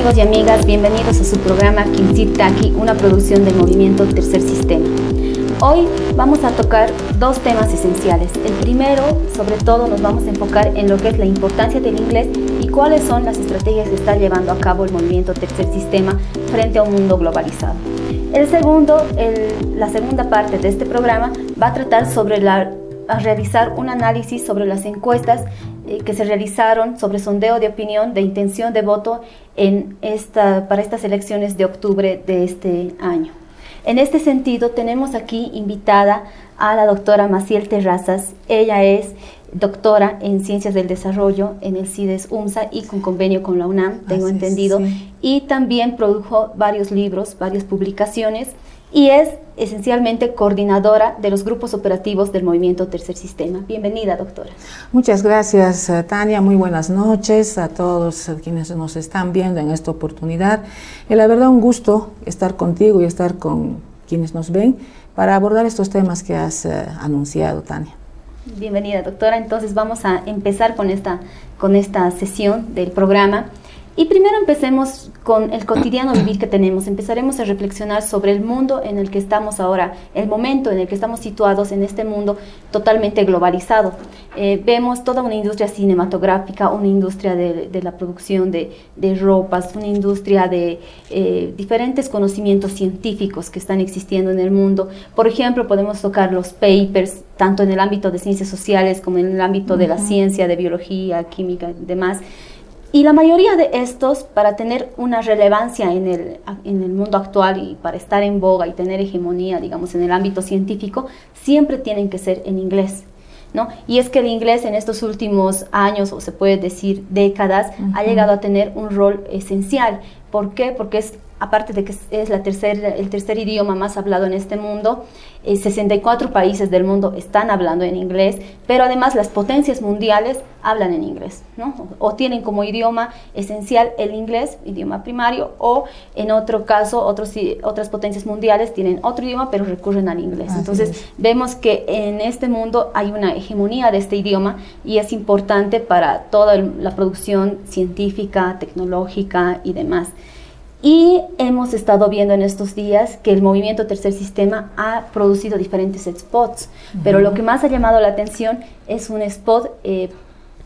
amigos y amigas, bienvenidos a su programa Kinsit Taki, una producción del movimiento Tercer Sistema. Hoy vamos a tocar dos temas esenciales. El primero, sobre todo, nos vamos a enfocar en lo que es la importancia del inglés y cuáles son las estrategias que está llevando a cabo el movimiento Tercer Sistema frente a un mundo globalizado. El segundo, la segunda parte de este programa va a tratar sobre a realizar un análisis sobre las encuestas que se realizaron sobre sondeo de opinión de intención de voto para estas elecciones de octubre de este año. En este sentido, tenemos aquí invitada a la doctora Maciel Terrazas. Ella es doctora en Ciencias del Desarrollo en el CIDES UMSA y con convenio con la UNAM, tengo entendido, sí. Y también produjo varios libros, varias publicaciones, y es esencialmente coordinadora de los grupos operativos del movimiento Tercer Sistema. Bienvenida, doctora. Muchas gracias, Tania. Muy buenas noches a todos quienes nos están viendo en esta oportunidad. Y la verdad, un gusto estar contigo y estar con quienes nos ven para abordar estos temas que has anunciado, Tania. Bienvenida, doctora. Entonces vamos a empezar con esta sesión del programa. Y primero empecemos con el cotidiano vivir que tenemos. Empezaremos a reflexionar sobre el mundo en el que estamos ahora, el momento en el que estamos situados en este mundo totalmente globalizado. Vemos toda una industria cinematográfica, una industria de la producción de ropas, una industria de diferentes conocimientos científicos que están existiendo en el mundo. Por ejemplo, podemos tocar los papers, tanto en el ámbito de ciencias sociales como en el ámbito de la ciencia, de biología, química y demás. Y la mayoría de estos, para tener una relevancia en el mundo actual y para estar en boga y tener hegemonía, digamos, en el ámbito científico, siempre tienen que ser en inglés, ¿no? Y es que el inglés en estos últimos años, o se puede decir décadas, ha llegado a tener un rol esencial. ¿Por qué? Porque aparte de que es el tercer idioma más hablado en este mundo, 64 países del mundo están hablando en inglés, pero además las potencias mundiales hablan en inglés, ¿no? O tienen como idioma esencial el inglés, idioma primario, o en otro caso, otras potencias mundiales tienen otro idioma, pero recurren al inglés. Entonces, vemos que en este mundo hay una hegemonía de este idioma y es importante para toda la producción científica, tecnológica y demás. Y hemos estado viendo en estos días que el movimiento Tercer Sistema ha producido diferentes spots, pero lo que más ha llamado la atención es un spot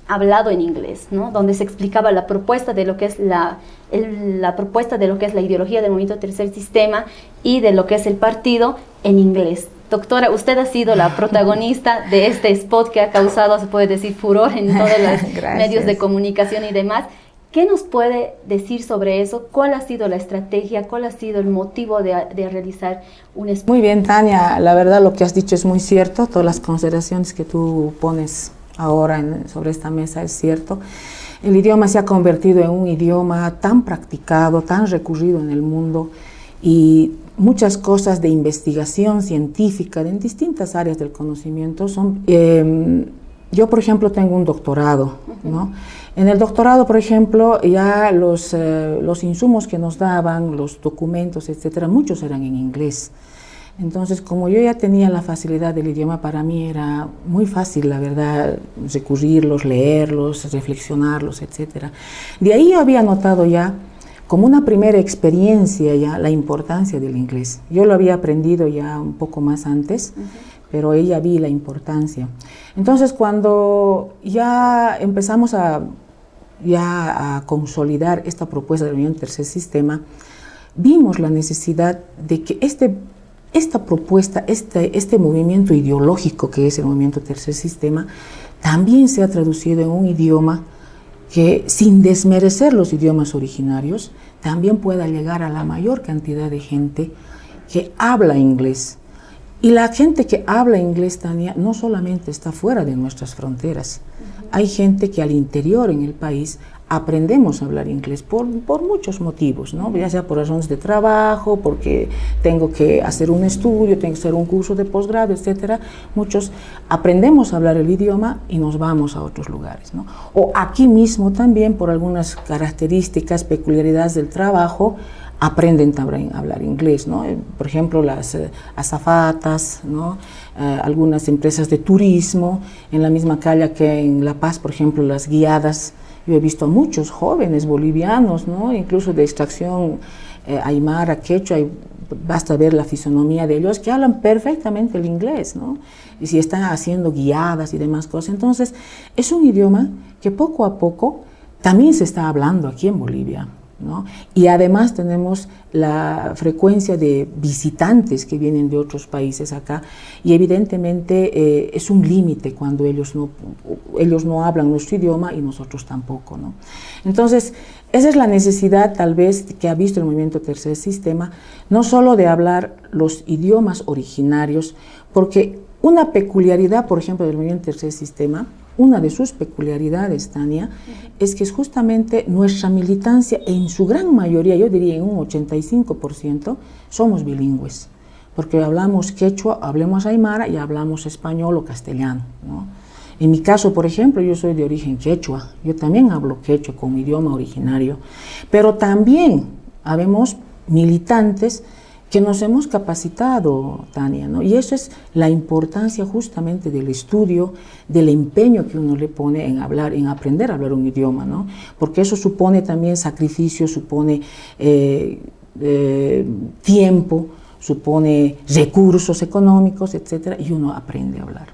hablado en inglés, ¿no? Donde se explicaba la propuesta de lo que es la propuesta de lo que es la ideología del movimiento Tercer Sistema y de lo que es el partido en inglés. Doctora, usted ha sido la protagonista de este spot que ha causado, se puede decir, furor en todos los medios de comunicación y demás. ¿Qué nos puede decir sobre eso? ¿Cuál ha sido la estrategia? ¿Cuál ha sido el motivo de realizar un spot? Muy bien, Tania. La verdad, lo que has dicho es muy cierto. Todas las consideraciones que tú pones ahora sobre esta mesa es cierto. El idioma se ha convertido en un idioma tan practicado, tan recurrido en el mundo y muchas cosas de investigación científica en distintas áreas del conocimiento son... yo, por ejemplo, tengo un doctorado, ¿no? En el doctorado, por ejemplo, ya los insumos que nos daban, los documentos, etcétera, muchos eran en inglés. Entonces, como yo ya tenía la facilidad del idioma, para mí era muy fácil, la verdad, recurrirlos, leerlos, reflexionarlos, etcétera. De ahí yo había notado ya, como una primera experiencia ya, la importancia del inglés. Yo lo había aprendido ya un poco más antes, pero ella vi la importancia. Entonces, cuando ya empezamos a consolidar esta propuesta del movimiento Tercer Sistema, vimos la necesidad de que esta propuesta, este movimiento ideológico que es el movimiento Tercer Sistema, también sea traducido en un idioma que, sin desmerecer los idiomas originarios, también pueda llegar a la mayor cantidad de gente que habla inglés. Y la gente que habla inglés, Tania, no solamente está fuera de nuestras fronteras. Hay gente que al interior en el país aprendemos a hablar inglés por muchos motivos, ¿no? Ya sea por razones de trabajo, porque tengo que hacer un estudio, tengo que hacer un curso de posgrado, etcétera. Muchos aprendemos a hablar el idioma y nos vamos a otros lugares, ¿no? O aquí mismo también por algunas características, peculiaridades del trabajo, aprenden también a hablar inglés, ¿no? Por ejemplo, las azafatas, ¿no? Algunas empresas de turismo, en la misma calle que en La Paz, por ejemplo, las guiadas Yo he visto a muchos jóvenes bolivianos, ¿no? Incluso de extracción aymara, quechua, y basta ver la fisonomía de ellos, que hablan perfectamente el inglés, ¿no? Y si están haciendo guiadas y demás cosas. Entonces, es un idioma que poco a poco también se está hablando aquí en Bolivia, ¿no? Y además tenemos la frecuencia de visitantes que vienen de otros países acá, y evidentemente es un límite cuando ellos no hablan nuestro idioma y nosotros tampoco, ¿no? Entonces, esa es la necesidad tal vez que ha visto el movimiento Tercer Sistema, no solo de hablar los idiomas originarios, porque una peculiaridad, por ejemplo, del movimiento Tercer Sistema, una de sus peculiaridades, Tania, es que es justamente nuestra militancia, en su gran mayoría, yo diría en un 85%, somos bilingües, porque hablamos quechua, hablamos aymara y hablamos español o castellano, ¿no? En mi caso, por ejemplo, yo soy de origen quechua, yo también hablo quechua como idioma originario, pero también habemos militantes que nos hemos capacitado, Tania, ¿no? Y eso es la importancia justamente del estudio, del empeño que uno le pone en hablar, en aprender a hablar un idioma, ¿no? Porque eso supone también sacrificio, supone tiempo, supone recursos económicos, etcétera, y uno aprende a hablar.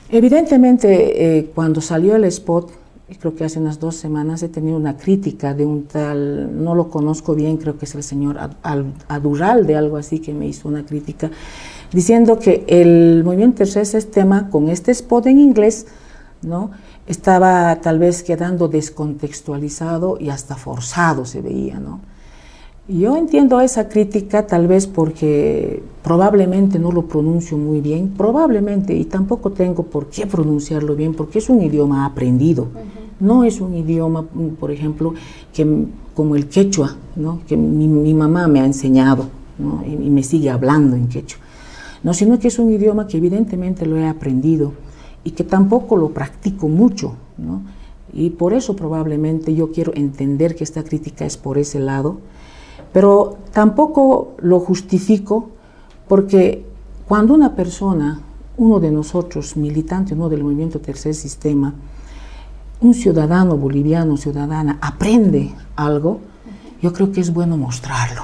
Evidentemente, cuando salió el spot, creo que hace unas 2 semanas, he tenido una crítica de un tal, no lo conozco bien, creo que es el señor Adurralde, algo así, que me hizo una crítica, diciendo que el movimiento Tercer Sistema, con este spot en inglés, ¿no?, estaba tal vez quedando descontextualizado y hasta forzado se veía, ¿no? Yo entiendo esa crítica tal vez porque probablemente no lo pronuncio muy bien, probablemente, y tampoco tengo por qué pronunciarlo bien, porque es un idioma aprendido. No es un idioma, por ejemplo, como el quechua, ¿no?, que mi mamá me ha enseñado, ¿no?, y me sigue hablando en quechua, no, sino que es un idioma que evidentemente lo he aprendido y que tampoco lo practico mucho, ¿no? Y por eso probablemente yo quiero entender que esta crítica es por ese lado, pero tampoco lo justifico, porque cuando una persona, uno de nosotros, militante, uno del movimiento Tercer Sistema, un ciudadano boliviano, ciudadana, aprende algo, yo creo que es bueno mostrarlo.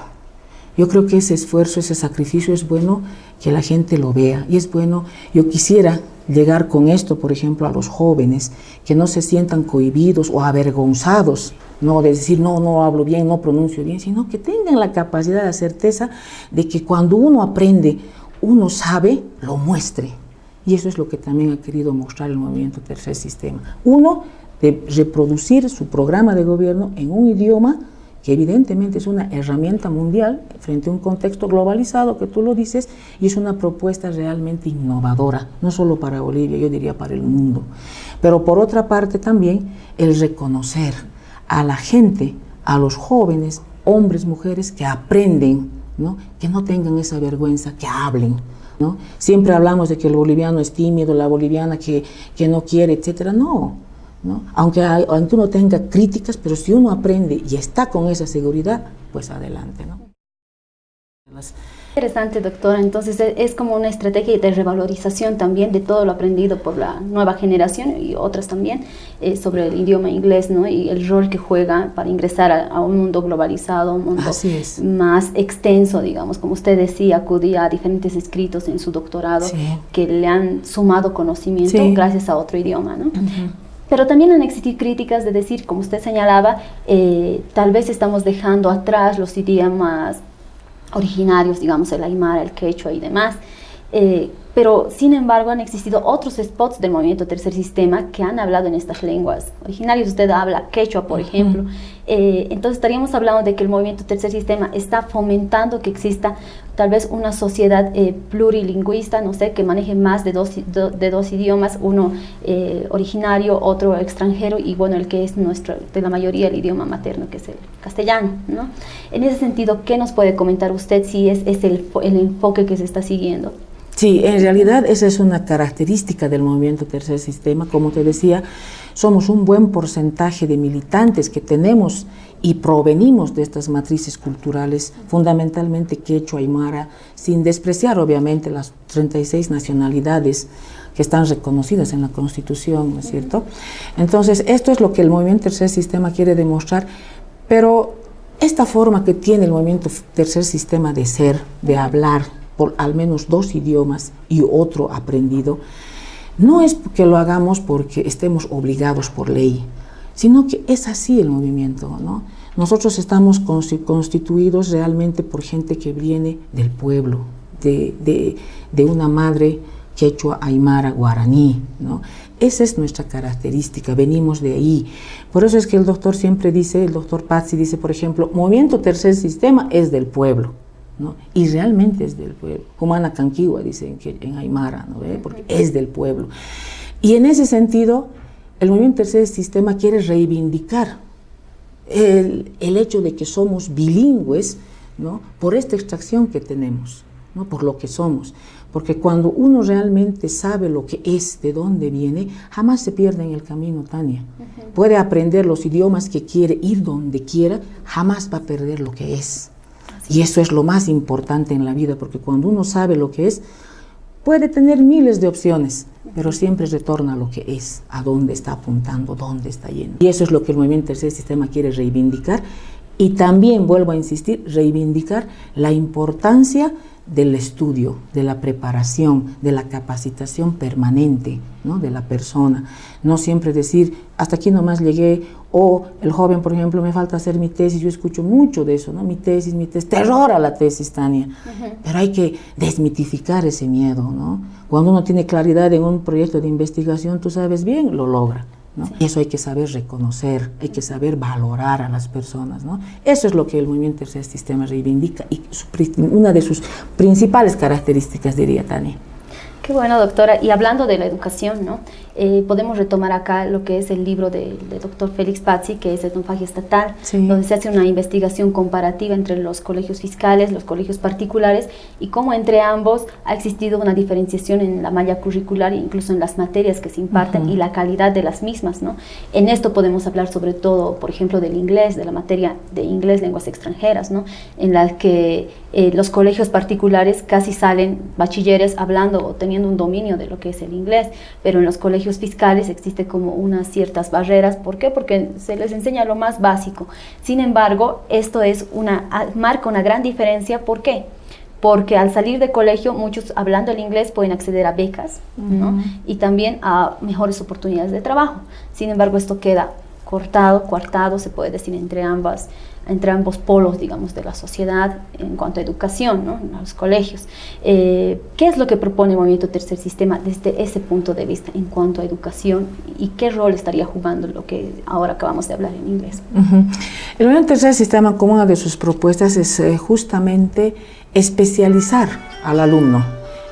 Yo creo que ese esfuerzo, ese sacrificio es bueno que la gente lo vea, y es bueno, yo quisiera llegar con esto, por ejemplo, a los jóvenes, que no se sientan cohibidos o avergonzados, no de decir, no hablo bien, no pronuncio bien, sino que tengan la capacidad, la certeza de que cuando uno aprende, uno sabe, lo muestre. Y eso es lo que también ha querido mostrar el movimiento Tercer Sistema. Uno, de reproducir su programa de gobierno en un idioma que evidentemente es una herramienta mundial frente a un contexto globalizado, que tú lo dices, y es una propuesta realmente innovadora, no solo para Bolivia, yo diría para el mundo. Pero por otra parte también el reconocer a la gente, a los jóvenes, hombres, mujeres que aprenden, ¿no?, que no tengan esa vergüenza, que hablen, ¿no? Siempre hablamos de que el boliviano es tímido, la boliviana que no quiere, etcétera. No, aunque uno tenga críticas, pero si uno aprende y está con esa seguridad, pues adelante, ¿no? Interesante, doctora. Entonces es como una estrategia de revalorización también de todo lo aprendido por la nueva generación y otras también sobre el idioma inglés, ¿no?, y el rol que juega para ingresar a un mundo globalizado, un mundo más extenso, digamos, como usted decía, acudía a diferentes escritos en su doctorado, sí, que le han sumado conocimiento, sí, gracias a otro idioma, ¿no? Pero también han existido críticas de decir, como usted señalaba, tal vez estamos dejando atrás los idiomas originarios, digamos el aymara, el quechua y demás, pero sin embargo han existido otros spots del movimiento Tercer Sistema que han hablado en estas lenguas originarias. Usted habla quechua, por ejemplo, entonces estaríamos hablando de que el movimiento Tercer Sistema está fomentando que exista tal vez una sociedad plurilingüista, no sé, que maneje más de dos idiomas, uno originario, otro extranjero, y bueno, el que es nuestro, de la mayoría, el idioma materno, que es el castellano, ¿no? En ese sentido, ¿qué nos puede comentar usted si es el enfoque que se está siguiendo? Sí, en realidad esa es una característica del movimiento Tercer Sistema. Como te decía, somos un buen porcentaje de militantes que tenemos y provenimos de estas matrices culturales, fundamentalmente quechua, aymara, sin despreciar obviamente las 36 nacionalidades que están reconocidas en la Constitución, ¿no es cierto? Entonces, esto es lo que el movimiento Tercer Sistema quiere demostrar, pero esta forma que tiene el movimiento Tercer Sistema de ser, de hablar por al menos 2 idiomas y otro aprendido, no es que lo hagamos porque estemos obligados por ley, sino que es así el movimiento, ¿no? Nosotros estamos constituidos realmente por gente que viene del pueblo, de una madre quechua, aymara, guaraní, ¿no? Esa es nuestra característica, venimos de ahí. Por eso es que el doctor siempre dice, el doctor Pazzi dice, por ejemplo, movimiento Tercer Sistema es del pueblo, ¿no? Y realmente es del pueblo. Humana Canquigua, dicen que en aymara, ¿no? Porque es del pueblo. Y en ese sentido, el movimiento Tercer Sistema quiere reivindicar el hecho de que somos bilingües, ¿no? Por esta extracción que tenemos, ¿no? Por lo que somos. Porque cuando uno realmente sabe lo que es, de dónde viene, jamás se pierde en el camino, Tania. Puede aprender los idiomas que quiere, ir donde quiera, jamás va a perder lo que es. Y eso es lo más importante en la vida, porque cuando uno sabe lo que es, puede tener miles de opciones, pero siempre retorna a lo que es, a dónde está apuntando, dónde está yendo. Y eso es lo que el movimiento Tercer Sistema quiere reivindicar. Y también, vuelvo a insistir, reivindicar la importancia del estudio, de la preparación, de la capacitación permanente, ¿no? De la persona. No siempre decir, hasta aquí nomás llegué, o el joven, por ejemplo, me falta hacer mi tesis. Yo escucho mucho de eso, ¿no? Mi tesis, terror a la tesis, Tania. Pero hay que desmitificar ese miedo, ¿no? Cuando uno tiene claridad en un proyecto de investigación, tú sabes bien, lo logra, ¿no? Sí. Eso hay que saber reconocer, hay que saber valorar a las personas, ¿no? Eso es lo que el movimiento Tercer Sistema reivindica y una de sus principales características, diría Tania. Qué bueno, doctora. Y hablando de la educación, ¿no? Podemos retomar acá lo que es el libro del doctor Félix Pazzi, que es Etnofagia Estatal, sí, donde se hace una investigación comparativa entre los colegios fiscales, los colegios particulares, y cómo entre ambos ha existido una diferenciación en la malla curricular e incluso en las materias que se imparten y la calidad de las mismas, ¿no? En esto podemos hablar sobre todo, por ejemplo, del inglés, de la materia de inglés, lenguas extranjeras, ¿no? En la que los colegios particulares casi salen bachilleres hablando o teniendo un dominio de lo que es el inglés, pero en los colegios fiscales existe como unas ciertas barreras. ¿Por qué? Porque se les enseña lo más básico. Sin embargo, esto marca una gran diferencia. ¿Por qué? Porque al salir de colegio, muchos hablando el inglés pueden acceder a becas, ¿no? Y también a mejores oportunidades de trabajo. Sin embargo, esto queda coartado, se puede decir, entre ambos polos, digamos, de la sociedad en cuanto a educación, ¿no? En los colegios. ¿Qué es lo que propone el movimiento Tercer Sistema desde ese punto de vista en cuanto a educación y qué rol estaría jugando lo que ahora acabamos de hablar en inglés? El movimiento Tercer Sistema, como una de sus propuestas, es justamente especializar al alumno,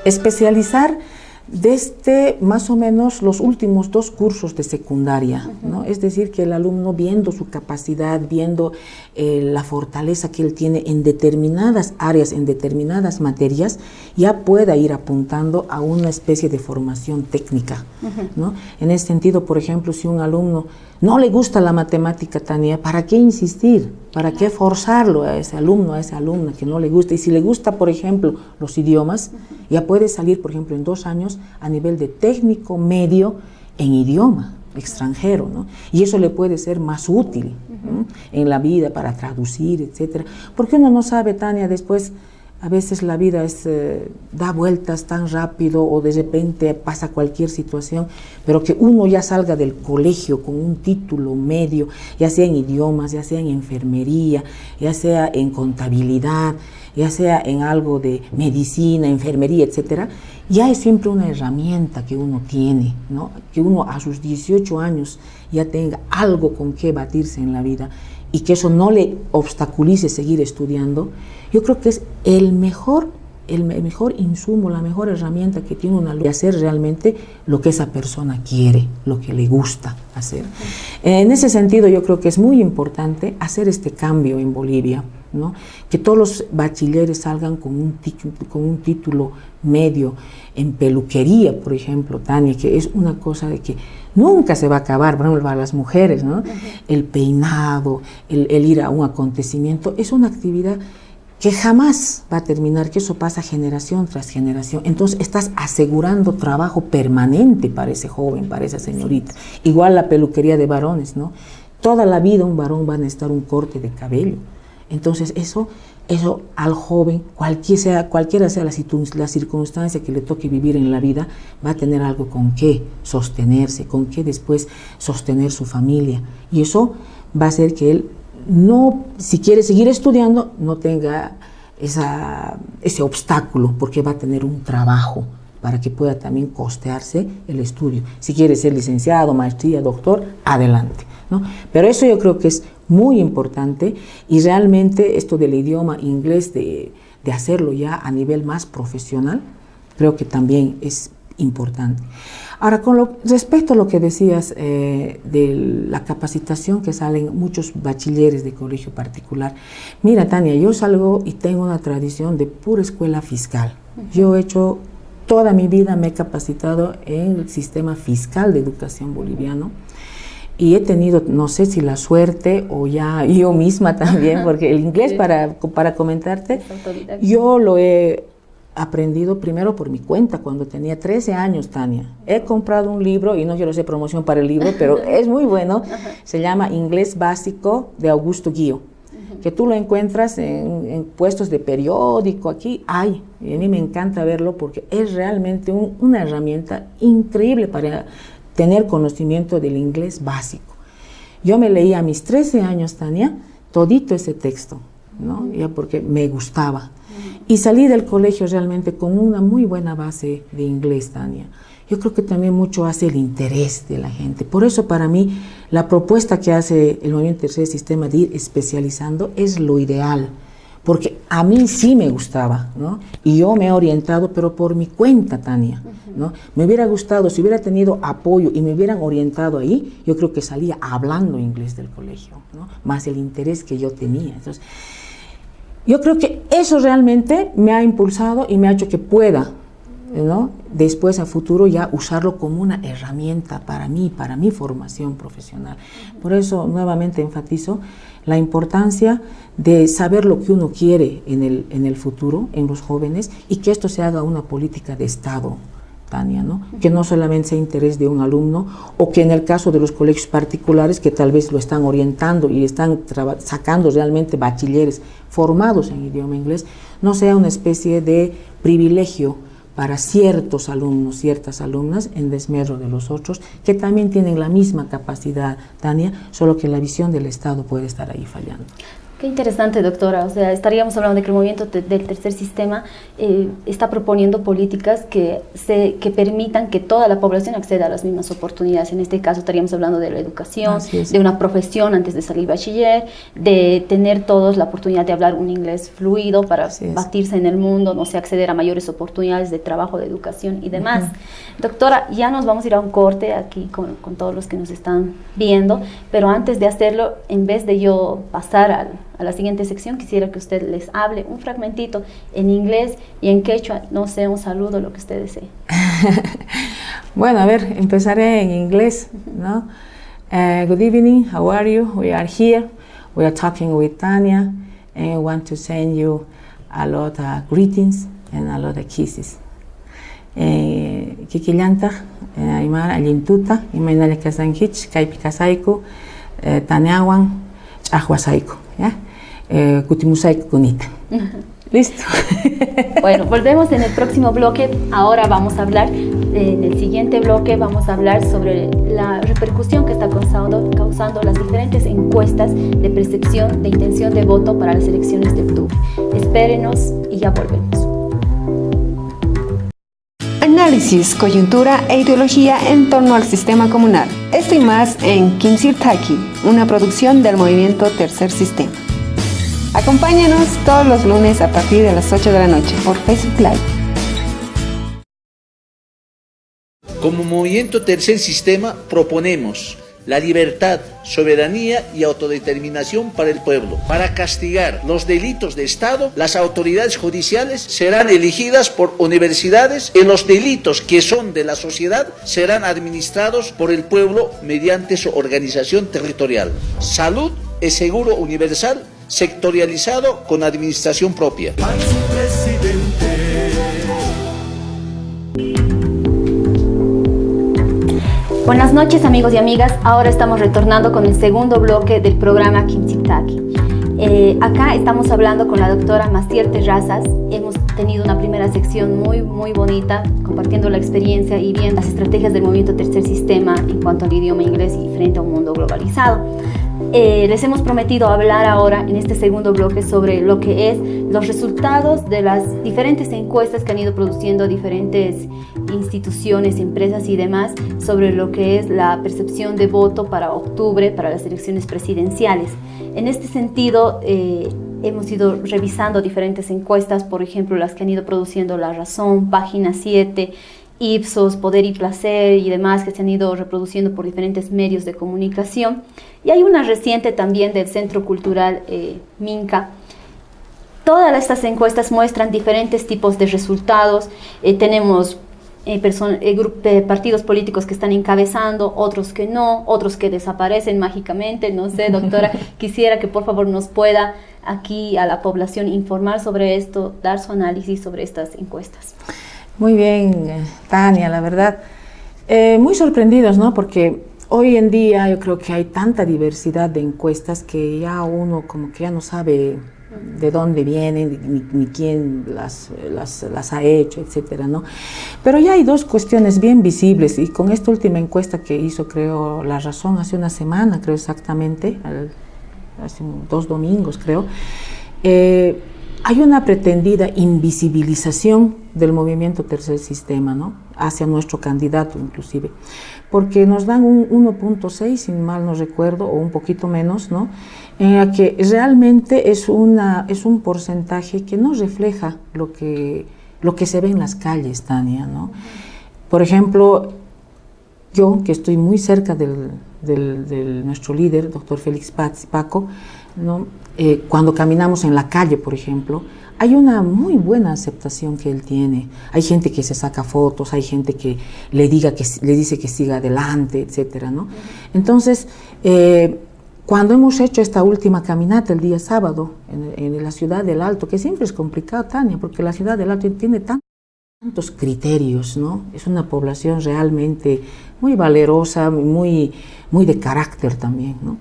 especializar desde más o menos los últimos 2 cursos de secundaria, ¿no? Es decir, que el alumno, viendo su capacidad, viendo la fortaleza que él tiene en determinadas áreas, en determinadas materias, ya pueda ir apuntando a una especie de formación técnica, ¿no? En ese sentido, por ejemplo, si un alumno no le gusta la matemática, Tania, ¿para qué insistir? ¿Para qué forzarlo a ese alumno, a esa alumna que no le gusta? Y si le gusta, por ejemplo, los idiomas, ya puede salir, por ejemplo, en 2 años a nivel de técnico medio en idioma extranjero, ¿no? Y eso le puede ser más útil, ¿no? En la vida para traducir, etcétera. Porque uno no sabe, Tania, después a veces la vida da vueltas tan rápido o de repente pasa cualquier situación, pero que uno ya salga del colegio con un título medio, ya sea en idiomas, ya sea en enfermería, ya sea en contabilidad, ya sea en algo de medicina, enfermería, etcétera, ya es siempre una herramienta que uno tiene, ¿no? Que uno a sus 18 años ya tenga algo con qué batirse en la vida y que eso no le obstaculice seguir estudiando. Yo creo que es el mejor insumo, la mejor herramienta que tiene una alumno de hacer realmente lo que esa persona quiere, lo que le gusta hacer. En ese sentido, yo creo que es muy importante hacer este cambio en Bolivia, ¿no? Que todos los bachilleres salgan con un título medio en peluquería, por ejemplo, Tania, que es una cosa de que nunca se va a acabar, por ejemplo, para las mujeres, ¿no? El peinado, el ir a un acontecimiento, es una actividad que jamás va a terminar, que eso pasa generación tras generación. Entonces estás asegurando trabajo permanente para ese joven, para esa señorita. Igual la peluquería de varones, ¿no? Toda la vida un varón va a necesitar un corte de cabello. Entonces eso al joven, cualquiera sea la circunstancia que le toque vivir en la vida, va a tener algo con qué sostenerse, con qué después sostener su familia. Y eso va a hacer que él no, si quiere seguir estudiando, no tenga ese obstáculo, porque va a tener un trabajo para que pueda también costearse el estudio. Si quiere ser licenciado, maestría, doctor, adelante, ¿no? Pero eso yo creo que es muy importante, y realmente esto del idioma inglés, de hacerlo ya a nivel más profesional, creo que también es importante. Ahora, respecto a lo que decías de la capacitación que salen muchos bachilleres de colegio particular, mira, Tania, yo salgo y tengo una tradición de pura escuela fiscal. Yo he hecho toda mi vida, me he capacitado en el sistema fiscal de educación boliviano, y he tenido, no sé si la suerte o ya yo misma también, porque el inglés, para comentarte, yo lo he aprendido primero por mi cuenta cuando tenía 13 años, Tania. He comprado un libro, y no quiero hacer promoción para el libro, pero es muy bueno. Se llama Inglés Básico, de Augusto Guío, que tú lo encuentras en puestos de periódico, aquí hay, y a mí me encanta verlo porque es realmente una herramienta increíble para tener conocimiento del inglés básico. Yo me leí a mis 13 años, Tania, todito ese texto, ¿no? Ya porque me gustaba. Y salí del colegio realmente con una muy buena base de inglés, Tania. Yo creo que también mucho hace el interés de la gente. Por eso, para mí, la propuesta que hace el Movimiento Tercer Sistema de ir especializando es lo ideal. Porque a mí sí me gustaba, ¿no? Y yo me he orientado, pero por mi cuenta, Tania, ¿no? Me hubiera gustado, si hubiera tenido apoyo y me hubieran orientado ahí, yo creo que salía hablando inglés del colegio, ¿no? Más el interés que yo tenía. Entonces, yo creo que eso realmente me ha impulsado y me ha hecho que pueda, ¿no? Después a futuro ya usarlo como una herramienta para mí, para mi formación profesional. Por eso nuevamente enfatizo la importancia de saber lo que uno quiere en el futuro, en los jóvenes, y que esto se haga una política de Estado, Tania, ¿no? Que no solamente sea interés de un alumno, o que en el caso de los colegios particulares, que tal vez lo están orientando y están sacando realmente bachilleres formados en idioma inglés, no sea una especie de privilegio para ciertos alumnos, ciertas alumnas, en desmedro de los otros, que también tienen la misma capacidad, Tania, solo que la visión del Estado puede estar ahí fallando. Qué interesante, doctora. O sea, estaríamos hablando de que el movimiento del tercer sistema está proponiendo políticas que permitan que toda la población acceda a las mismas oportunidades. En este caso estaríamos hablando de la educación, de una profesión antes de salir bachiller, de tener todos la oportunidad de hablar un inglés fluido para batirse en el mundo, no sé, acceder a mayores oportunidades de trabajo, de educación y demás. Doctora, ya nos vamos a ir a un corte aquí con todos los que nos están viendo, pero antes de hacerlo, en vez de yo pasar a la siguiente sección, quisiera que usted les hable un fragmentito en inglés y en quechua, no sé, un saludo, lo que usted desee. Bueno, a ver, empezaré en inglés, ¿no? Good evening, how are you? We are here, we are talking with Tania, and I want to send you a lot of greetings and a lot of kisses. Kikillanta, Aymara, Alintuta, Imainale Kasanhich, Kaipikasaiku, Taneawan, Chahuasaiku, ¿ya? Kutimusaiku Kunita. Listo. Bueno, volvemos en el próximo bloque. Ahora vamos a hablar, en el siguiente bloque vamos a hablar sobre la repercusión que está causando las diferentes encuestas de percepción de intención de voto para las elecciones de octubre. Espérenos y ya volvemos. Análisis, coyuntura e ideología en torno al sistema comunal. Esto y más en Kinsirtaki, una producción del Movimiento Tercer Sistema. Acompáñanos todos los lunes a partir de las 8 de la noche por Facebook Live. Como Movimiento Tercer Sistema proponemos la libertad, soberanía y autodeterminación para el pueblo. Para castigar los delitos de Estado, las autoridades judiciales serán elegidas por universidades y los delitos que son de la sociedad serán administrados por el pueblo mediante su organización territorial. Salud y seguro universal sectorializado con administración propia. Buenas noches, amigos y amigas. Ahora estamos retornando con el segundo bloque del programa Kintziptaki. Acá estamos hablando con la doctora Maciel Terrazas. Hemos tenido una primera sección muy bonita, compartiendo la experiencia y viendo las estrategias del movimiento Tercer Sistema en cuanto al idioma inglés y frente a un mundo globalizado. Les hemos prometido hablar ahora en este segundo bloque sobre lo que es los resultados de las diferentes encuestas que han ido produciendo diferentes instituciones, empresas y demás sobre lo que es la percepción de voto para octubre, para las elecciones presidenciales. En este sentido, hemos ido revisando diferentes encuestas, por ejemplo, las que han ido produciendo La Razón, Página 7, Ipsos, Poder y Placer y demás, que se han ido reproduciendo por diferentes medios de comunicación. Y hay una reciente también del Centro Cultural Minca. Todas estas encuestas muestran diferentes tipos de resultados. Tenemos partidos políticos que están encabezando, otros que no, otros que desaparecen mágicamente. No sé, doctora, quisiera que por favor nos pueda aquí a la población informar sobre esto, dar su análisis sobre estas encuestas. Muy bien, Tania, la verdad, muy sorprendidos, ¿no? Porque hoy en día yo creo que hay tanta diversidad de encuestas que ya uno como que ya no sabe de dónde vienen ni quién las ha hecho, etcétera, ¿no? Pero ya hay dos cuestiones bien visibles y con esta última encuesta que hizo, creo, La Razón hace una semana, creo exactamente, hace 2 domingos, creo, hay una pretendida invisibilización del movimiento Tercer Sistema, ¿no? Hacia nuestro candidato inclusive, porque nos dan un 1.6, si mal no recuerdo, o un poquito menos, ¿no? En la que realmente es un porcentaje que no refleja lo que se ve en las calles, Tania, ¿no? Por ejemplo, yo, que estoy muy cerca de nuestro líder, doctor Félix Paco, ¿no? Cuando caminamos en la calle, por ejemplo, hay una muy buena aceptación que él tiene. Hay gente que se saca fotos, hay gente que le dice que siga adelante, etcétera, ¿no? Entonces, cuando hemos hecho esta última caminata el día sábado en la ciudad del Alto, que siempre es complicado, Tania, porque la ciudad del Alto tiene tantos criterios, ¿no? Es una población realmente muy valerosa, muy de carácter también, ¿no?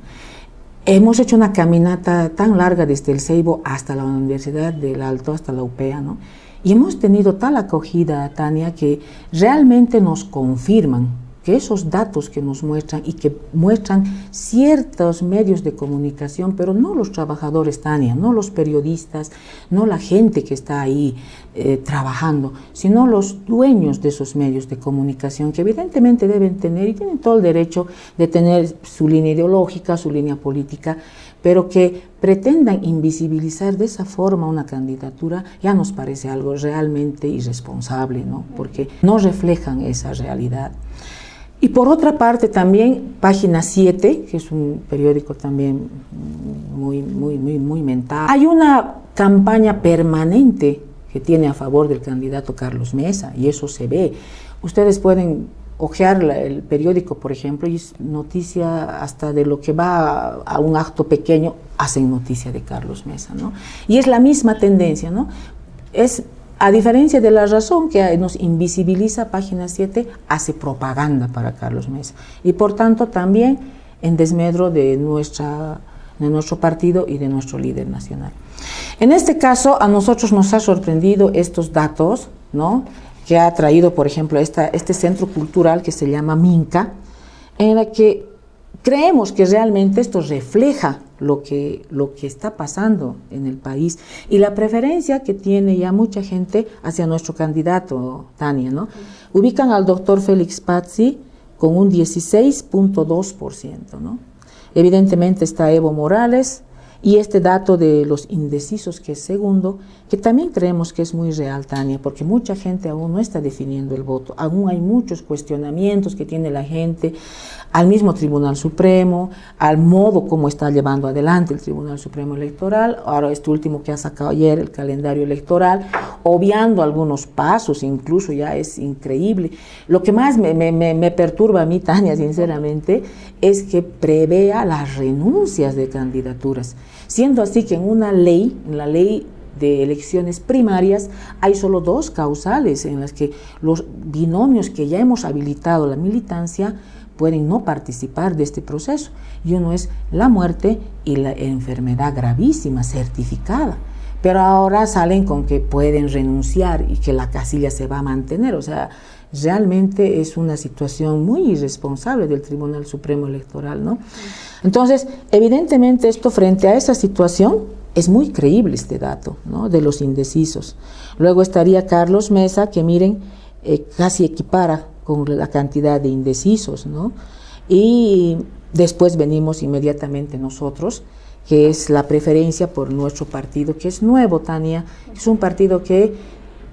Hemos hecho una caminata tan larga desde el Ceibo hasta la Universidad del Alto, hasta la UPEA, ¿no? Y hemos tenido tal acogida, Tania, que realmente nos confirman que esos datos que nos muestran y que muestran ciertos medios de comunicación, pero no los trabajadores, Tania, no los periodistas, no la gente que está ahí trabajando, sino los dueños de esos medios de comunicación, que evidentemente deben tener y tienen todo el derecho de tener su línea ideológica, su línea política, pero que pretendan invisibilizar de esa forma una candidatura ya nos parece algo realmente irresponsable, ¿no? Porque no reflejan esa realidad. Y por otra parte también Página 7, que es un periódico también muy mental. Hay una campaña permanente que tiene a favor del candidato Carlos Mesa, y eso se ve. Ustedes pueden hojear el periódico, por ejemplo, y es noticia hasta de lo que va a un acto pequeño, hacen noticia de Carlos Mesa, ¿no? Y es la misma tendencia, ¿no? A diferencia de La Razón, que nos invisibiliza, Página 7 hace propaganda para Carlos Mesa. Y por tanto también en desmedro de nuestro partido y de nuestro líder nacional. En este caso, a nosotros nos ha sorprendido estos datos, ¿no? Que ha traído, por ejemplo, este centro cultural que se llama Minca, en la que creemos que realmente esto refleja lo que está pasando en el país y la preferencia que tiene ya mucha gente hacia nuestro candidato, Tania, ¿no? Ubican al doctor Félix Pazzi con un 16.2%, ¿no? Evidentemente está Evo Morales Y este dato de los indecisos, que es segundo, que también creemos que es muy real, Tania, porque mucha gente aún no está definiendo el voto. Aún hay muchos cuestionamientos que tiene la gente al mismo Tribunal Supremo, al modo como está llevando adelante el Tribunal Supremo Electoral, ahora este último que ha sacado ayer, el calendario electoral, obviando algunos pasos, incluso ya es increíble. Lo que más me perturba a mí, Tania, sinceramente, es que prevea las renuncias de candidaturas, siendo así que en la ley de elecciones primarias, hay solo 2 causales en las que los binomios que ya hemos habilitado la militancia pueden no participar de este proceso, y uno es la muerte y la enfermedad gravísima certificada. Pero ahora salen con que pueden renunciar y que la casilla se va a mantener. O sea, realmente es una situación muy irresponsable del Tribunal Supremo Electoral, ¿no? Entonces, evidentemente esto, frente a esa situación, es muy creíble este dato, ¿no?, de los indecisos. Luego estaría Carlos Mesa, que miren, casi equipara con la cantidad de indecisos, ¿no? Y después venimos inmediatamente nosotros, que es la preferencia por nuestro partido, que es nuevo, Tania. Es un partido que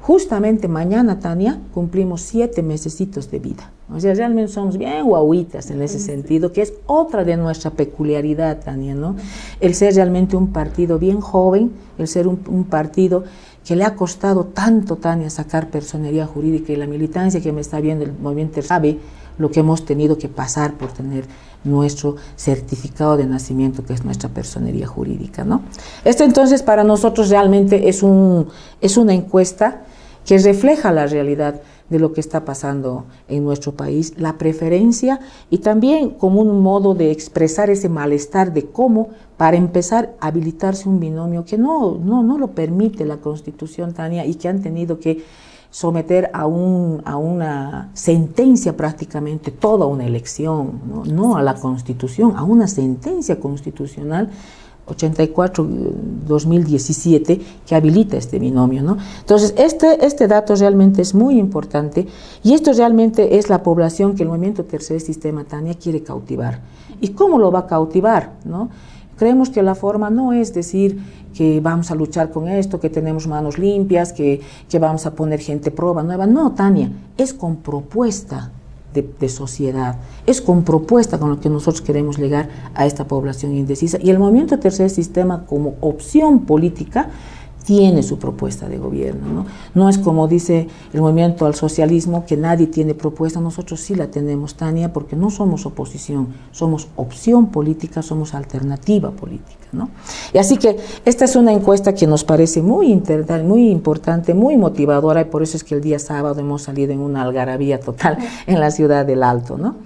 justamente mañana, Tania, cumplimos 7 mesecitos de vida. O sea, realmente somos bien guaguitas en ese sentido, que es otra de nuestra peculiaridad, Tania, ¿no? El ser realmente un partido bien joven, el ser un partido que le ha costado tanto, Tania, sacar personería jurídica, y la militancia que me está viendo, el movimiento, sabe lo que hemos tenido que pasar por tener nuestro certificado de nacimiento, que es nuestra personería jurídica, ¿no? Esto entonces para nosotros realmente es una encuesta que refleja la realidad de lo que está pasando en nuestro país, la preferencia, y también como un modo de expresar ese malestar de cómo, para empezar, habilitarse un binomio que no lo permite la Constitución, Tania, y que han tenido que someter a una sentencia prácticamente toda una elección, no a la Constitución, a una sentencia constitucional 84-2017 que habilita este binomio, ¿no? Entonces, este dato realmente es muy importante, y esto realmente es la población que el movimiento Tercer Sistema, Tania, quiere cautivar. ¿Y cómo lo va a cautivar, no? Creemos que la forma no es decir que vamos a luchar con esto, que tenemos manos limpias, que vamos a poner gente prueba nueva. No, Tania, es con propuesta de sociedad, es con propuesta con lo que nosotros queremos llegar a esta población indecisa, y el movimiento Tercer Sistema como opción política tiene su propuesta de gobierno, ¿no? No es como dice el movimiento al socialismo, que nadie tiene propuesta. Nosotros sí la tenemos, Tania, porque no somos oposición, somos opción política, somos alternativa política, ¿no? Y así que esta es una encuesta que nos parece muy importante, muy motivadora, y por eso es que el día sábado hemos salido en una algarabía total en la ciudad del Alto, ¿no?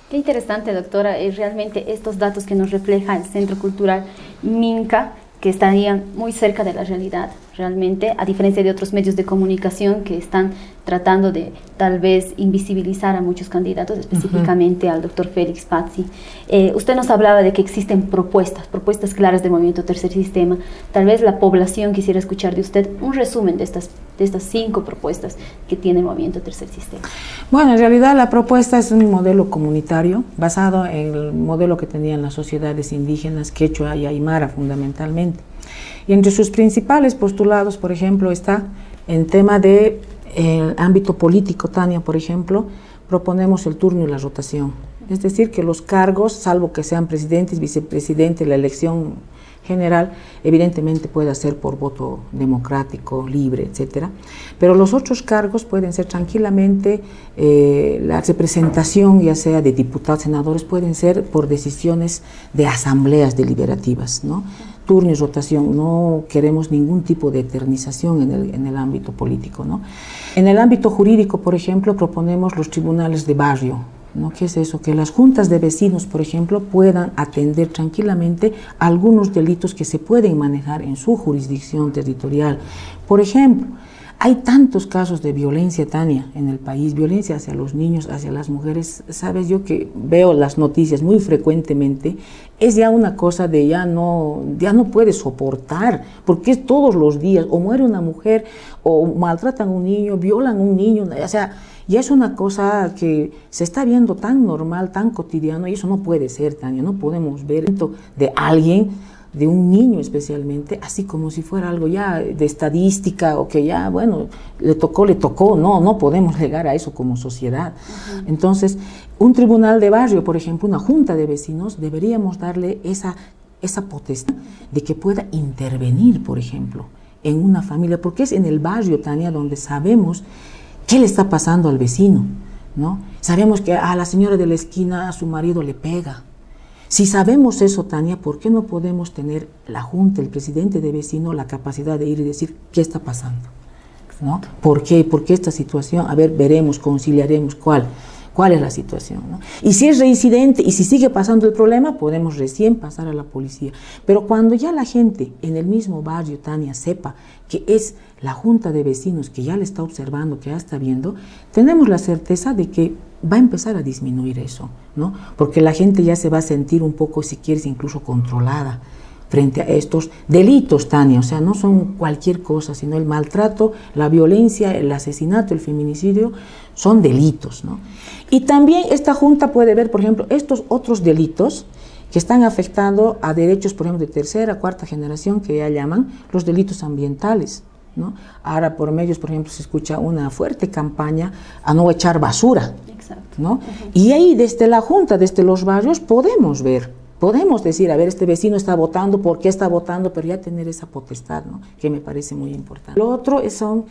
Qué interesante, doctora, realmente estos datos que nos refleja el Centro Cultural Minca, que estarían muy cerca de la realidad, realmente, a diferencia de otros medios de comunicación que están tratando de tal vez invisibilizar a muchos candidatos, específicamente al doctor Félix Pazzi. Usted nos hablaba de que existen propuestas claras del movimiento Tercer Sistema. Tal vez la población quisiera escuchar de usted un resumen de estas 5 propuestas que tiene el movimiento Tercer Sistema. Bueno, en realidad la propuesta es un modelo comunitario basado en el modelo que tenían las sociedades indígenas, quechua y aymara fundamentalmente. Y entre sus principales postulados, por ejemplo, está en tema de el ámbito político, Tania, por ejemplo, proponemos el turno y la rotación. Es decir, que los cargos, salvo que sean presidentes, vicepresidentes, la elección general, evidentemente puede ser por voto democrático, libre, etcétera. Pero los otros cargos pueden ser tranquilamente, la representación, ya sea de diputados, senadores, pueden ser por decisiones de asambleas deliberativas, ¿no? Turno y rotación, no queremos ningún tipo de eternización en el ámbito político, ¿no? En el ámbito jurídico, por ejemplo, proponemos los tribunales de barrio, ¿no? ¿Qué es eso? Que las juntas de vecinos, por ejemplo, puedan atender tranquilamente algunos delitos que se pueden manejar en su jurisdicción territorial. Por ejemplo, hay tantos casos de violencia, Tania, en el país, violencia hacia los niños, hacia las mujeres. Sabes, yo que veo las noticias muy frecuentemente, es ya una cosa de ya no puedes soportar, porque es todos los días, o muere una mujer, o maltratan a un niño, violan a un niño, o sea, ya es una cosa que se está viendo tan normal, tan cotidiano, y eso no puede ser, Tania. No podemos ver esto de alguien de un niño especialmente, así como si fuera algo ya de estadística o que ya, bueno, le tocó, no podemos llegar a eso como sociedad. Entonces, un tribunal de barrio, por ejemplo, una junta de vecinos, deberíamos darle esa potestad de que pueda intervenir, por ejemplo, en una familia, porque es en el barrio, Tania, donde sabemos qué le está pasando al vecino, ¿no? Sabemos que a la señora de la esquina a su marido le pega. Si sabemos eso, Tania, ¿por qué no podemos tener la junta, el presidente de vecino, la capacidad de ir y decir qué está pasando, ¿no? ¿Por qué? ¿Por qué esta situación? A ver, veremos, conciliaremos cuál es la situación, ¿no? Y si es reincidente y si sigue pasando el problema, podemos recién pasar a la policía. Pero cuando ya la gente en el mismo barrio, Tania, sepa que es la junta de vecinos que ya le está observando, que ya está viendo, tenemos la certeza de que va a empezar a disminuir eso, ¿no? Porque la gente ya se va a sentir un poco, si quieres, incluso controlada frente a estos delitos, Tania. O sea, no son cualquier cosa, sino el maltrato, la violencia, el asesinato, el feminicidio, son delitos, ¿no? Y también esta junta puede ver, por ejemplo, estos otros delitos que están afectando a derechos, por ejemplo, de tercera, cuarta generación, que ya llaman los delitos ambientales, ¿no? Ahora por medios, por ejemplo, se escucha una fuerte campaña a no echar basura, ¿no? Y ahí desde la junta, desde los barrios, podemos ver, podemos decir, a ver, este vecino está votando, ¿por qué está votando? Pero ya tener esa potestad, ¿no? Que me parece muy importante. Lo otro son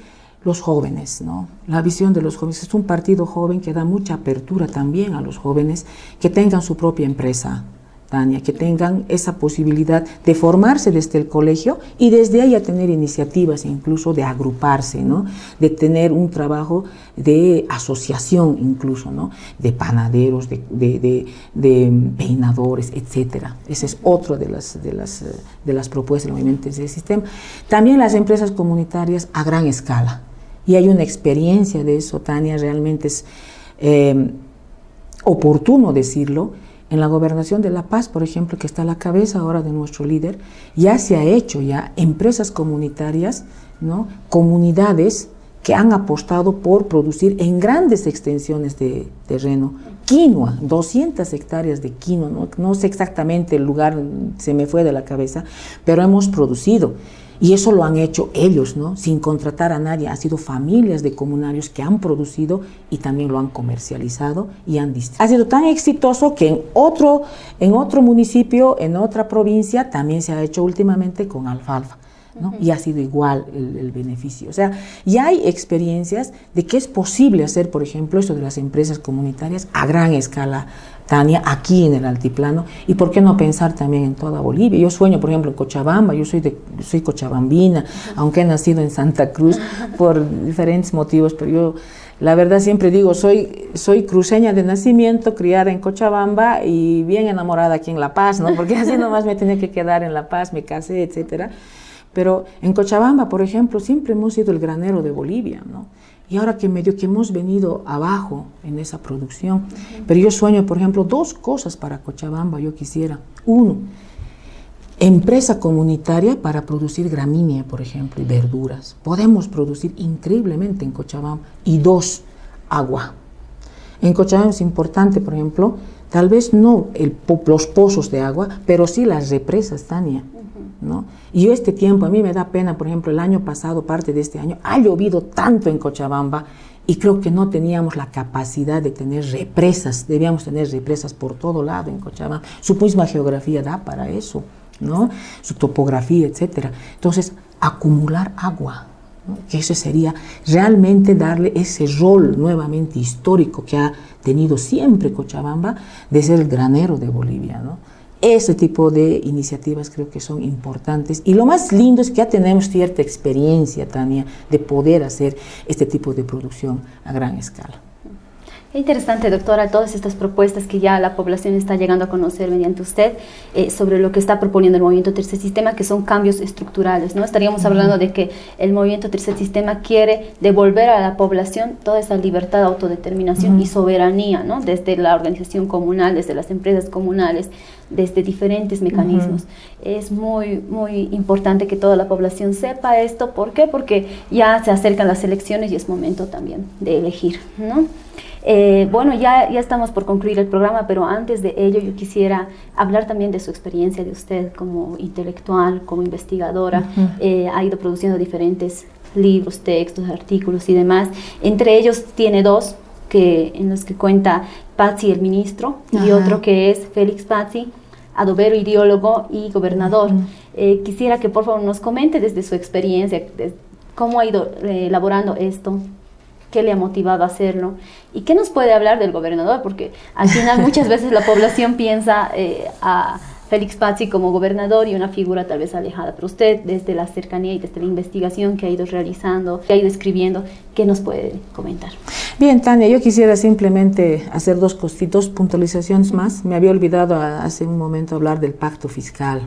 los jóvenes, ¿no? La visión de los jóvenes. Es un partido joven que da mucha apertura también a los jóvenes que tengan su propia empresa, Tania, que tengan esa posibilidad de formarse desde el colegio y desde ahí a tener iniciativas incluso de agruparse, ¿no? De tener un trabajo de asociación incluso, ¿no? De panaderos, de peinadores, etcétera. Esa es otra de las propuestas del movimiento de ese sistema. También las empresas comunitarias a gran escala. Y hay una experiencia de eso, Tania, realmente es oportuno decirlo. En la Gobernación de La Paz, por ejemplo, que está a la cabeza ahora de nuestro líder, ya se ha hecho empresas comunitarias, ¿no? Comunidades que han apostado por producir en grandes extensiones de terreno quinoa, 200 hectáreas de quinoa, no sé exactamente el lugar, se me fue de la cabeza, pero hemos producido. Y eso lo han hecho ellos, ¿no? Sin contratar a nadie. Han sido familias de comunarios que han producido y también lo han comercializado y han distribuido. Ha sido tan exitoso que en otro municipio, en otra provincia, también se ha hecho últimamente con alfalfa, ¿no? Y ha sido igual el beneficio. O sea, ya hay experiencias de que es posible hacer, por ejemplo, esto de las empresas comunitarias a gran escala, Tania, aquí en el altiplano, y por qué no pensar también en toda Bolivia. Yo sueño, por ejemplo, en Cochabamba, yo soy cochabambina, aunque he nacido en Santa Cruz por diferentes motivos, pero yo, la verdad, siempre digo, soy cruceña de nacimiento, criada en Cochabamba y bien enamorada aquí en La Paz, ¿no? Porque así nomás me tenía que quedar en La Paz, me casé, etcétera. Pero en Cochabamba, por ejemplo, siempre hemos sido el granero de Bolivia, ¿no? Y ahora que medio que hemos venido abajo en esa producción, pero yo sueño, por ejemplo, 2 cosas para Cochabamba, yo quisiera. 1, empresa comunitaria para producir gramínea, por ejemplo, y verduras. Podemos producir increíblemente en Cochabamba. Y 2, agua. En Cochabamba es importante, por ejemplo, tal vez no los pozos de agua, pero sí las represas, Tania, ¿no? Y yo este tiempo, a mí me da pena, por ejemplo, el año pasado, parte de este año, ha llovido tanto en Cochabamba y creo que no teníamos la capacidad de tener represas, debíamos tener represas por todo lado en Cochabamba. Su misma geografía da para eso, ¿no? Su topografía, etcétera. Entonces, acumular agua, ¿no? Que eso sería realmente darle ese rol nuevamente histórico que ha tenido siempre Cochabamba de ser el granero de Bolivia, ¿no? Ese tipo de iniciativas creo que son importantes y lo más lindo es que ya tenemos cierta experiencia, Tania, de poder hacer este tipo de producción a gran escala. Qué interesante, doctora, todas estas propuestas que ya la población está llegando a conocer mediante usted sobre lo que está proponiendo el Movimiento Tercer Sistema, que son cambios estructurales, ¿no? Estaríamos hablando de que el Movimiento Tercer Sistema quiere devolver a la población toda esa libertad de autodeterminación y soberanía, ¿no? Desde la organización comunal, desde las empresas comunales, desde diferentes mecanismos. Es muy, muy importante que toda la población sepa esto. ¿Por qué? Porque ya se acercan las elecciones y es momento también de elegir, ¿no? Bueno, ya estamos por concluir el programa, pero antes de ello yo quisiera hablar también de su experiencia de usted como intelectual, como investigadora. Ha ido produciendo diferentes libros, textos, artículos y demás. Entre ellos tiene dos en los que cuenta Pazzi el ministro y otro que es Félix Pazzi, adobero, ideólogo y gobernador. Quisiera que por favor nos comente desde su experiencia cómo ha ido elaborando esto, qué le ha motivado a hacerlo y qué nos puede hablar del gobernador, porque al final muchas veces la población piensa a Félix Pazzi como gobernador y una figura tal vez alejada, pero usted desde la cercanía y desde la investigación que ha ido realizando, que ha ido escribiendo, ¿qué nos puede comentar? Bien, Tania, yo quisiera simplemente hacer dos puntualizaciones más. Me había olvidado hace un momento hablar del pacto fiscal.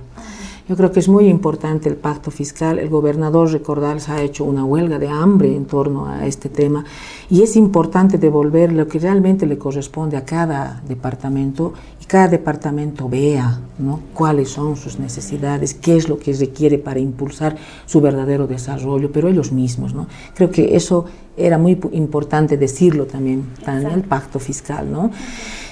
Yo creo que es muy importante el pacto fiscal. El gobernador, recordar, se ha hecho una huelga de hambre en torno a este tema y es importante devolver lo que realmente le corresponde a cada departamento y cada departamento vea, ¿no?, cuáles son sus necesidades, qué es lo que requiere para impulsar su verdadero desarrollo, pero ellos mismos, ¿no? Creo que eso era muy importante decirlo también, Tania, el pacto fiscal, ¿no?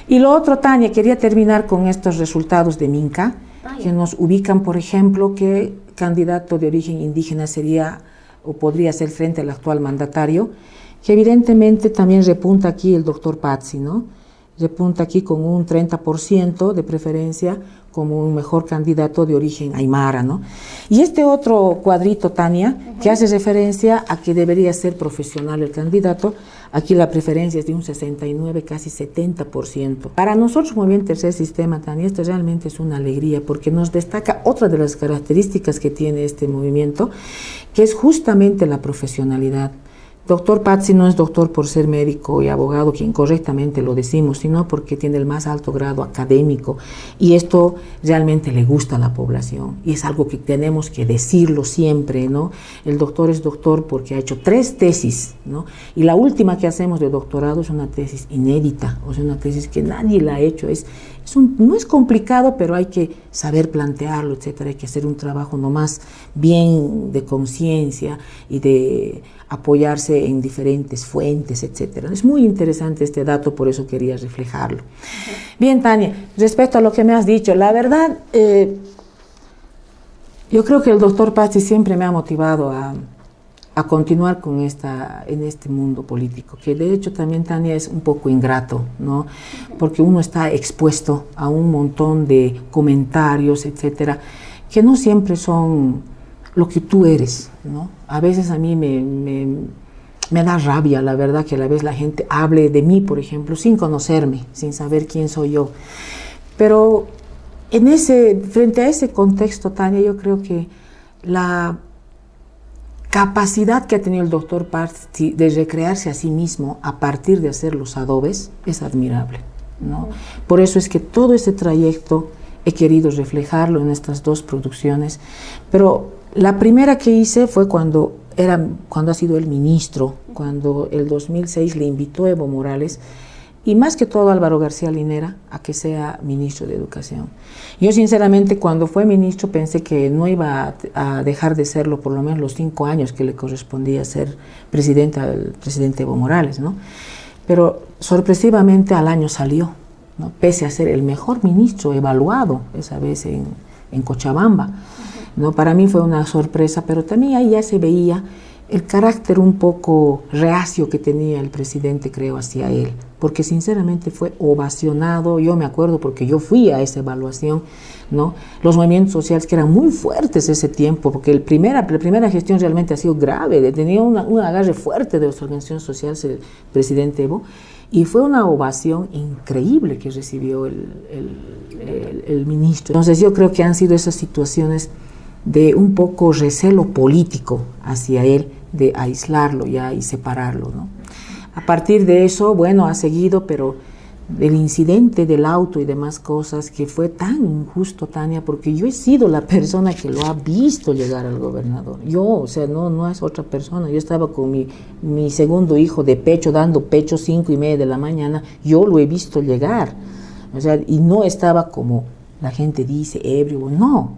Y lo otro, Tania, quería terminar con estos resultados de Minca, que nos ubican, por ejemplo, qué candidato de origen indígena sería o podría ser frente al actual mandatario, que evidentemente también repunta aquí el doctor Pazzi, ¿no? Repunta aquí con un 30% de preferencia como un mejor candidato de origen aymara, ¿no? Y este otro cuadrito, Tania, que hace referencia a que debería ser profesional el candidato, aquí la preferencia es de un 69, casi 70%. Para nosotros, Movimiento Tercer Sistema, Tania, esto realmente es una alegría porque nos destaca otra de las características que tiene este movimiento, que es justamente la profesionalidad. Doctor Pazzi no es doctor por ser médico y abogado, quien correctamente lo decimos, sino porque tiene el más alto grado académico y esto realmente le gusta a la población y es algo que tenemos que decirlo siempre, ¿no? El doctor es doctor porque ha hecho 3 tesis, ¿no? Y la última que hacemos de doctorado es una tesis inédita, o sea, una tesis que nadie la ha hecho, no es complicado, pero hay que saber plantearlo, etcétera. Hay que hacer un trabajo nomás bien de conciencia y de apoyarse en diferentes fuentes, etcétera. Es muy interesante este dato, por eso quería reflejarlo. Bien, Tania, respecto a lo que me has dicho, la verdad, yo creo que el doctor Pazzi siempre me ha motivado a continuar en este mundo político, que de hecho también, Tania, es un poco ingrato, ¿no? Porque uno está expuesto a un montón de comentarios, etcétera, que no siempre son lo que tú eres, ¿no? A veces a mí me da rabia, la verdad, que a la vez la gente hable de mí, por ejemplo, sin conocerme, sin saber quién soy yo. Pero frente a ese contexto, Tania, yo creo que la capacidad que ha tenido el doctor Pazzi de recrearse a sí mismo a partir de hacer los adobes es admirable, ¿no? Por eso es que todo ese trayecto he querido reflejarlo en estas 2 producciones, pero la primera que hice fue cuando ha sido el ministro, cuando el 2006 le invitó Evo Morales y más que todo Álvaro García Linera a que sea ministro de Educación. Yo sinceramente cuando fue ministro pensé que no iba a dejar de serlo por lo menos los 5 años que le correspondía ser presidente al presidente Evo Morales, ¿no? Pero sorpresivamente al año salió, ¿no? Pese a ser el mejor ministro evaluado esa vez en Cochabamba, ¿no? Para mí fue una sorpresa, pero también ahí ya se veía el carácter un poco reacio que tenía el presidente, creo, hacia él, porque sinceramente fue ovacionado. Yo me acuerdo porque yo fui a esa evaluación, ¿no? Los movimientos sociales que eran muy fuertes ese tiempo, porque la primera gestión realmente ha sido grave, tenía un agarre fuerte de las organizaciones sociales el presidente Evo, y fue una ovación increíble que recibió el ministro. Entonces yo creo que han sido esas situaciones de un poco recelo político hacia él, de aislarlo ya y separarlo, ¿no? A partir de eso, bueno, ha seguido, pero el incidente del auto y demás cosas que fue tan injusto, Tania, porque yo he sido la persona que lo ha visto llegar al gobernador. Yo, o sea, no es otra persona. Yo estaba con mi segundo hijo de pecho, dando pecho 5:30 de la mañana. Yo lo he visto llegar. O sea, y no estaba como la gente dice, ebrio, no.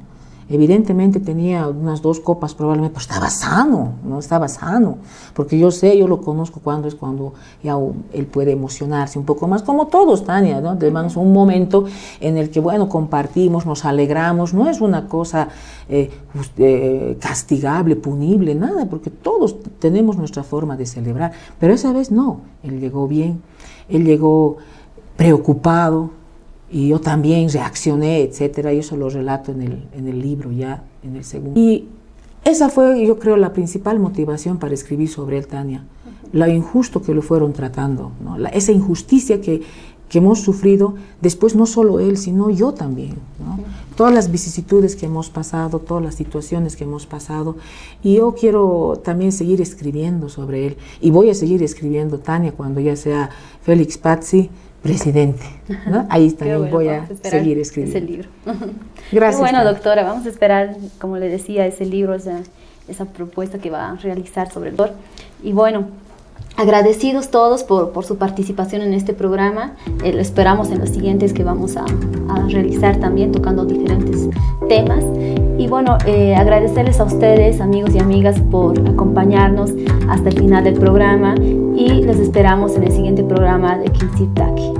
Evidentemente tenía unas 2 copas probablemente, pero estaba sano, no estaba sano, porque yo lo conozco cuando ya él puede emocionarse un poco más, como todos, Tania, ¿no? Tenemos un momento en el que, bueno, compartimos, nos alegramos, no es una cosa castigable, punible, nada, porque todos tenemos nuestra forma de celebrar, pero esa vez no, él llegó bien, él llegó preocupado, y yo también reaccioné, etcétera, y eso lo relato en el libro ya, en el segundo. Y esa fue, yo creo, la principal motivación para escribir sobre él, Tania, lo injusto que lo fueron tratando, ¿no? Esa injusticia que hemos sufrido, después no solo él, sino yo también, ¿no? Todas las vicisitudes que hemos pasado, todas las situaciones que hemos pasado, y yo quiero también seguir escribiendo sobre él, y voy a seguir escribiendo, Tania, cuando ya sea Félix Pazzi presidente, ¿no? Ahí también bueno, voy a seguir escribiendo ese libro. Gracias. Qué bueno, doctora, vamos a esperar, como le decía, ese libro, esa propuesta que va a realizar sobre el doctor. Y bueno, agradecidos todos por su participación en este programa. Lo esperamos en los siguientes que vamos a realizar también, tocando diferentes temas. Y bueno, agradecerles a ustedes, amigos y amigas, por acompañarnos hasta el final del programa, y les esperamos en el siguiente programa de Kinsir Taki.